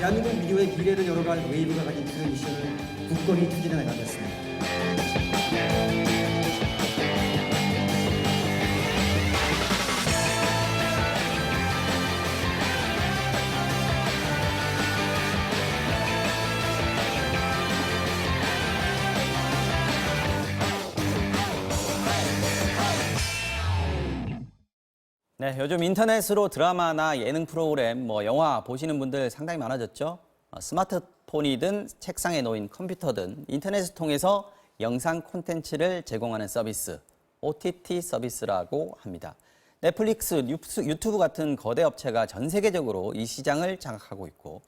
대한민국 미디어의 미래를 열어갈 웨이브가 가진 그 미션을 굳건히 추진해 나가겠습니다. 네, 요즘 인터넷으로 드라마나 예능 프로그램, 영화 보시는 분들 상당히 많아졌죠. 스마트폰이든 책상에 놓인 컴퓨터든 인터넷을 통해서 영상 콘텐츠를 제공하는 서비스, OTT 서비스라고 합니다. 넷플릭스, 유튜브 같은 거대 업체가 전 세계적으로 이 시장을 장악하고 있고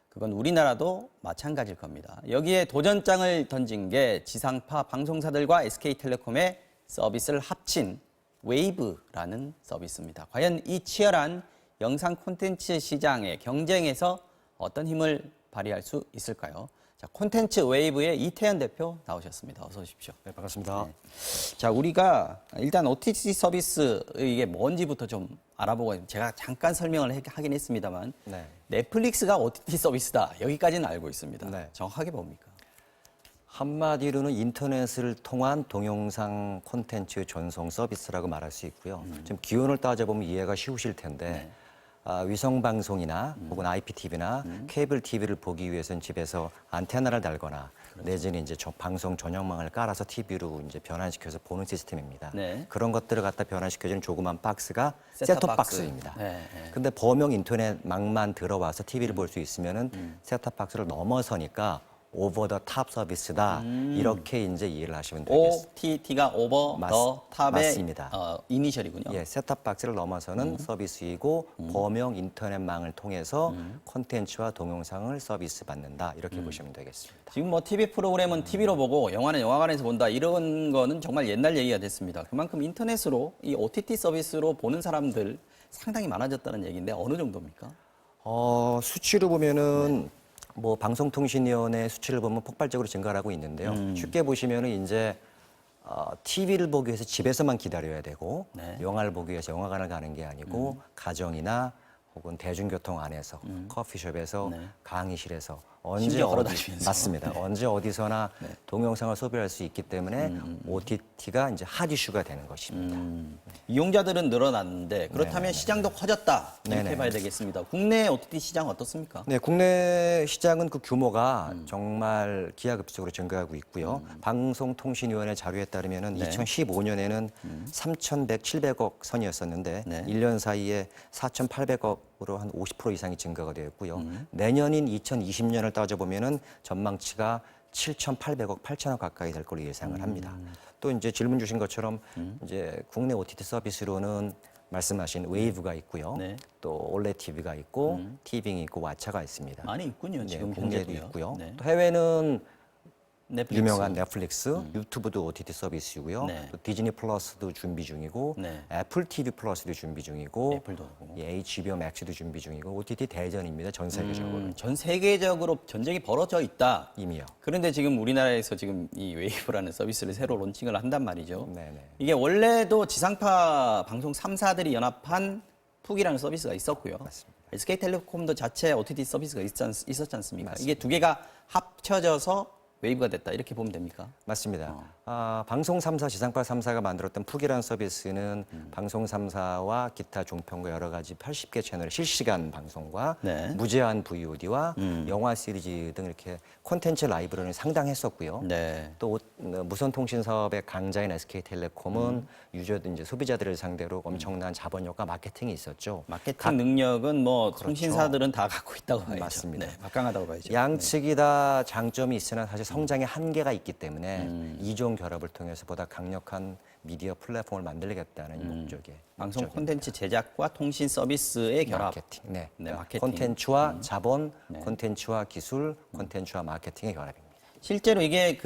그건 우리나라도 마찬가지일 겁니다. 여기에 도전장을 던진 게 지상파 방송사들과 SK텔레콤의 서비스를 합친 웨이브라는 서비스입니다. 과연 이 치열한 영상 콘텐츠 시장의 경쟁에서 어떤 힘을 발휘할 수 있을까요? 자, 콘텐츠 웨이브의 이태현 대표 나오셨습니다. 어서 오십시오. 네, 반갑습니다. 네. 자, 우리가 일단 OTT 서비스 이게 뭔지부터 좀 알아보고 제가 잠깐 설명을 하긴 했습니다만 네. 넷플릭스가 OTT 서비스다. 여기까지는 알고 있습니다. 네. 정확하게 뭡니까? 한마디로는 인터넷을 통한 동영상 콘텐츠 전송 서비스라고 말할 수 있고요. 좀 기원을 따져보면 이해가 쉬우실 텐데 위성 방송이나 혹은 IPTV나 케이블 TV를 보기 위해서는 집에서 안테나를 달거나 내지는 이제 방송 전용망을 깔아서 TV로 이제 변환시켜서 보는 시스템입니다. 네. 그런 것들을 갖다 변환시켜주는 조그만 박스가 셋톱 셋톱 박스. 박스입니다. 네, 네. 근데 범용 인터넷망만 들어와서 TV를 볼 수 있으면은 셋톱 박스를 넘어서니까 오버 더 탑 서비스다. 이렇게 이제 이해를 하시면 되겠습니다. OTT가 오버 더 탑의 맞습니다. 이니셜이군요. 예, 셋탑 박스를 넘어서는 서비스이고 범용 인터넷망을 통해서 콘텐츠와 동영상을 서비스 받는다. 이렇게 보시면 되겠습니다. 지금 TV 프로그램은 TV로 보고 영화는 영화관에서 본다 이런 거는 정말 옛날 얘기가 됐습니다. 그만큼 인터넷으로 이 OTT 서비스로 보는 사람들 상당히 많아졌다는 얘기인데 어느 정도입니까? 수치로 보면은 뭐 방송통신위원회 수치를 보면 폭발적으로 증가를 하고 있는데요. 쉽게 보시면은 이제 TV를 보기 위해서 집에서만 기다려야 되고 네. 영화를 보기 위해서 영화관을 가는 게 아니고 가정이나 혹은 대중교통 안에서 커피숍에서 네. 강의실에서 언제 심지어 걸어다니면서. 맞습니다. 언제 어디서나 동영상을 소비할 수 있기 때문에 OTT가 이제 핫 이슈가 되는 것입니다. 이용자들은 늘어났는데 그렇다면 시장도 커졌다 이렇게 네네. 봐야 되겠습니다. 국내 OTT 시장 어떻습니까? 네, 국내 시장은 그 규모가 정말 기하급수적으로 증가하고 있고요. 방송통신위원회 자료에 따르면 네. 2015년에는 3,100, 700억 선이었었는데 네. 1년 사이에 4,800억으로 한 50% 이상이 증가가 되었고요. 내년인 2020년을 따져보면은 전망치가 7,800억, 8천억 가까이 될 걸로 예상을 합니다. 또 이제 질문 주신 것처럼 이제 국내 OTT 서비스로는 말씀하신 웨이브가 있고요. 네. 또 올레 TV가 있고 티빙이 있고 왓챠가 있습니다. 많이 있군요. 네, 지금 국내도 현재도요. 있고요. 네. 또 해외는 넷플릭스. 유명한 넷플릭스, 유튜브도 OTT 서비스이고요. 네. 또 디즈니 플러스도 준비 중이고, 네. 애플 TV 플러스도 준비 중이고, 애플도 하고. 예, HBO 맥스도 준비 중이고, OTT 대전입니다. 전 세계적으로 전 세계적으로 전쟁이 벌어져 있다. 이미요. 그런데 지금 우리나라에서 지금 이 웨이브라는 서비스를 새로 론칭을 한단 말이죠. 네네. 이게 원래도 지상파 방송 3사들이 연합한 푹이라는 서비스가 있었고요. 맞습니다. SK텔레콤도 자체 OTT 서비스가 있었지 않습니까? 맞습니다. 이게 두 개가 합쳐져서 웨이브가 됐다 이렇게 보면 됩니까? 맞습니다. 방송 3사, 지상파 3사가 만들었던 푹이라는 서비스는 방송 3사와 기타 종편과 여러 가지 80개 채널의 실시간 방송과 네. 무제한 VOD와 영화 시리즈 등 이렇게 콘텐츠 라이브러리는 상당했었고요. 네. 또 무선 통신 사업의 강자인 SK텔레콤은 유저들 이제 소비자들을 상대로 엄청난 자본력과 마케팅이 있었죠. 마케팅 능력은 뭐 통신사들은 다 갖고 있다고 봐야죠. 맞습니다. 네, 막강하다고 봐야죠. 양측이 다 장점이 있으나 사실 성장의 한계가 있기 때문에 이종 결합을 통해서 보다 강력한 미디어 플랫폼을 만들겠다는 목적의 방송 콘텐츠 제작과 통신 서비스의 결합. 마케팅. 네. 네, 마케팅. 콘텐츠와 자본, 콘텐츠와 기술, 콘텐츠와 마케팅의 결합입니다. 실제로 이게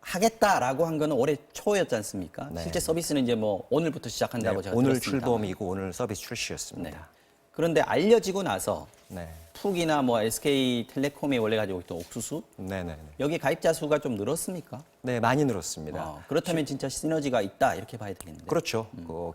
하겠다라고 한 거는 올해 초였지 않습니까? 네. 실제 서비스는 이제 뭐 오늘부터 시작한다고 네, 제가 오늘 들었습니다만. 출범이고 오늘 서비스 출시였습니다. 네. 그런데 알려지고 나서 네. 푹이나 뭐 SK텔레콤이 원래 가지고 있던 옥수수 네네. 여기 가입자 수가 좀 늘었습니까? 네, 많이 늘었습니다. 그렇다면 진짜 시너지가 있다 이렇게 봐야 되겠는데. 그렇죠.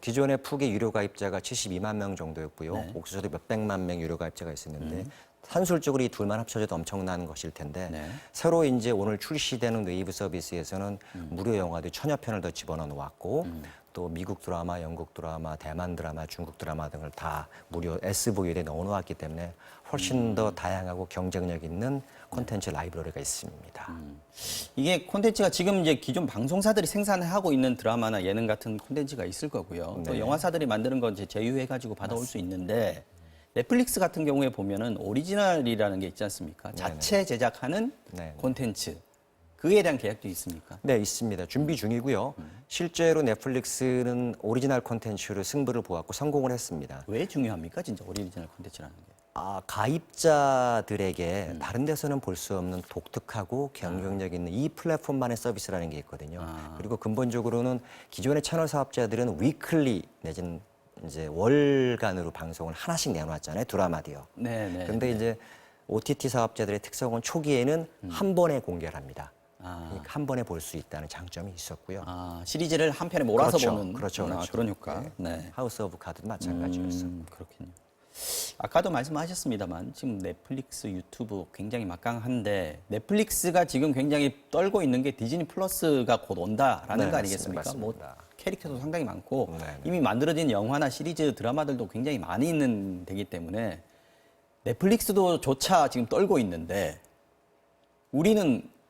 기존의 푹의 유료 가입자가 72만 명 정도였고요. 네. 옥수수도 몇백만 명 유료 가입자가 있었는데 산술적으로 이 둘만 합쳐져도 엄청난 것일 텐데 네. 새로 이제 오늘 출시되는 웨이브 서비스에서는 무료 영화도 1000여 편을 더 집어넣어 놓았고 또 미국 드라마, 영국 드라마, 대만 드라마, 중국 드라마 등을 다 무료 SVOD에 넣어 놓았기 때문에 훨씬 더 다양하고 경쟁력 있는 콘텐츠 라이브러리가 있습니다. 이게 콘텐츠가 지금 이제 기존 방송사들이 생산하고 있는 드라마나 예능 같은 콘텐츠가 있을 거고요. 또 네. 영화사들이 만드는 건 이제 제휴해가지고 받아올 수 있는데 넷플릭스 같은 경우에 보면은 오리지널이라는 게 있지 않습니까? 자체 제작하는 네네. 콘텐츠. 그에 대한 계약도 있습니까? 네, 있습니다. 준비 중이고요. 실제로 넷플릭스는 오리지널 콘텐츠로 승부를 보았고 성공을 했습니다. 왜 중요합니까? 진짜 오리지널 콘텐츠라는 게. 가입자들에게 다른 데서는 볼 수 없는 독특하고 경쟁력 있는 이 플랫폼만의 서비스라는 게 있거든요. 그리고 근본적으로는 기존의 채널 사업자들은 위클리 내지는 이제 월간으로 방송을 하나씩 내놓았잖아요. 드라마도요. 네네. 근데 이제 OTT 사업자들의 특성은 초기에는 한 번에 공개를 합니다. 그러니까 한 번에 볼 수 있다는 장점이 있었고요. 시리즈를 한 편에 몰아서 그렇죠. 보는 그렇죠. 그런 효과. 네. 하우스 오브 카드도 마찬가지였어요. 그렇군요. 아까도 말씀하셨습니다만 지금 넷플릭스, 유튜브 굉장히 막강한데 넷플릭스가 지금 굉장히 떨고 있는 게 디즈니 플러스가 곧 온다라는 네, 거 아니겠습니까? 맞습니다. 뭐 캐릭터도 상당히 많고 네. 이미 만들어진 영화나 시리즈, 드라마들도 굉장히 많이 있는 되기 때문에 넷플릭스도 조차 지금 떨고 있는데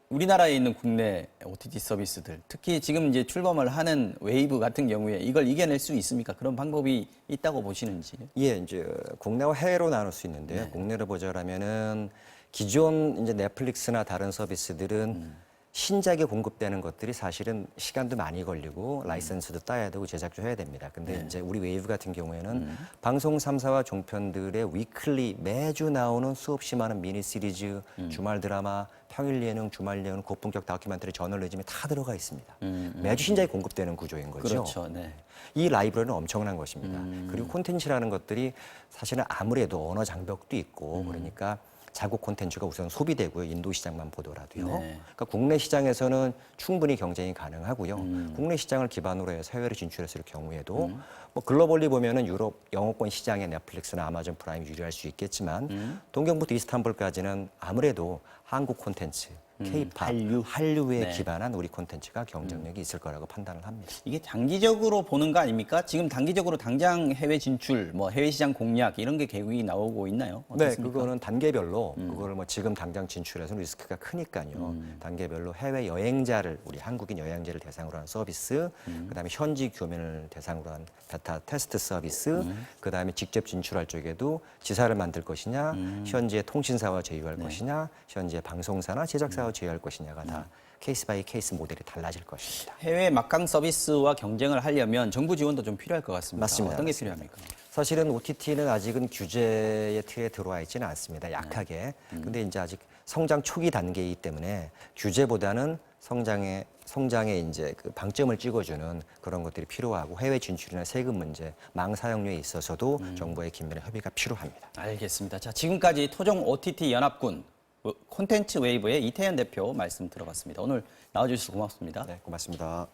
우리나라에 있는 국내 OTT 서비스들, 특히 지금 이제 출범을 하는 웨이브 같은 경우에 이걸 이겨낼 수 있습니까? 그런 방법이 있다고 보시는지. 예, 이제 국내와 해외로 나눌 수 있는데요. 국내로 보자라면은 기존 이제 넷플릭스나 다른 서비스들은 신작이 공급되는 것들이 사실은 시간도 많이 걸리고 라이선스도 따야 되고 제작도 해야 됩니다. 근데 이제 우리 웨이브 같은 경우에는 방송 3사와 종편들의 위클리 매주 나오는 수없이 많은 미니 시리즈, 주말 드라마, 평일 예능, 주말 예능, 고품격 다큐멘터리, 저널리즘이 다 들어가 있습니다. 매주 신작이 공급되는 구조인 거죠. 그렇죠. 네. 이 라이브러리는 엄청난 것입니다. 그리고 콘텐츠라는 것들이 사실은 아무래도 언어 장벽도 있고 그러니까 자국 콘텐츠가 우선 소비되고요. 인도 시장만 보더라도요. 네. 그러니까 국내 시장에서는 충분히 경쟁이 가능하고요. 국내 시장을 기반으로 해서 해외로 진출했을 경우에도 뭐 글로벌리 보면은 유럽 영어권 시장에 넷플릭스나 아마존 프라임이 유리할 수 있겠지만 동경부터 이스탄불까지는 아무래도 한국 콘텐츠, K-팝, 한류에 네. 기반한 우리 콘텐츠가 경쟁력이 있을 거라고 판단을 합니다. 이게 장기적으로 보는 거 아닙니까? 지금 단기적으로 당장 해외 진출, 뭐 해외 시장 공략 이런 게 계획이 나오고 있나요? 네, 어떻습니까? 그거는 단계별로 그거를 뭐 지금 당장 진출해서는 리스크가 크니까요. 단계별로 해외 여행자를 우리 한국인 여행자를 대상으로 한 서비스, 그다음에 현지 교민을 대상으로 한 베타 테스트 서비스, 그다음에 직접 진출할 쪽에도 지사를 만들 것이냐, 현지의 통신사와 제휴할 것이냐, 현지의 방송사나 제작사와 제휴할 것이냐가 다 케이스 바이 케이스 모델이 달라질 것입니다. 해외 막강 서비스와 경쟁을 하려면 정부 지원도 좀 필요할 것 같습니다. 맞습니다. 어떤 게 맞습니다. 필요합니까? 사실은 OTT는 아직은 규제의 틀에 들어와 있지는 않습니다. 약하게. 근데 이제 아직 성장 초기 단계이기 때문에 규제보다는 성장에 이제 그 방점을 찍어주는 그런 것들이 필요하고 해외 진출이나 세금 문제, 망 사용료에 있어서도 정부의 긴밀한 협의가 필요합니다. 알겠습니다. 자, 지금까지 토종 OTT 연합군 콘텐츠 웨이브의 이태현 대표 말씀 들어봤습니다. 오늘 나와주셔서 고맙습니다. 네, 고맙습니다.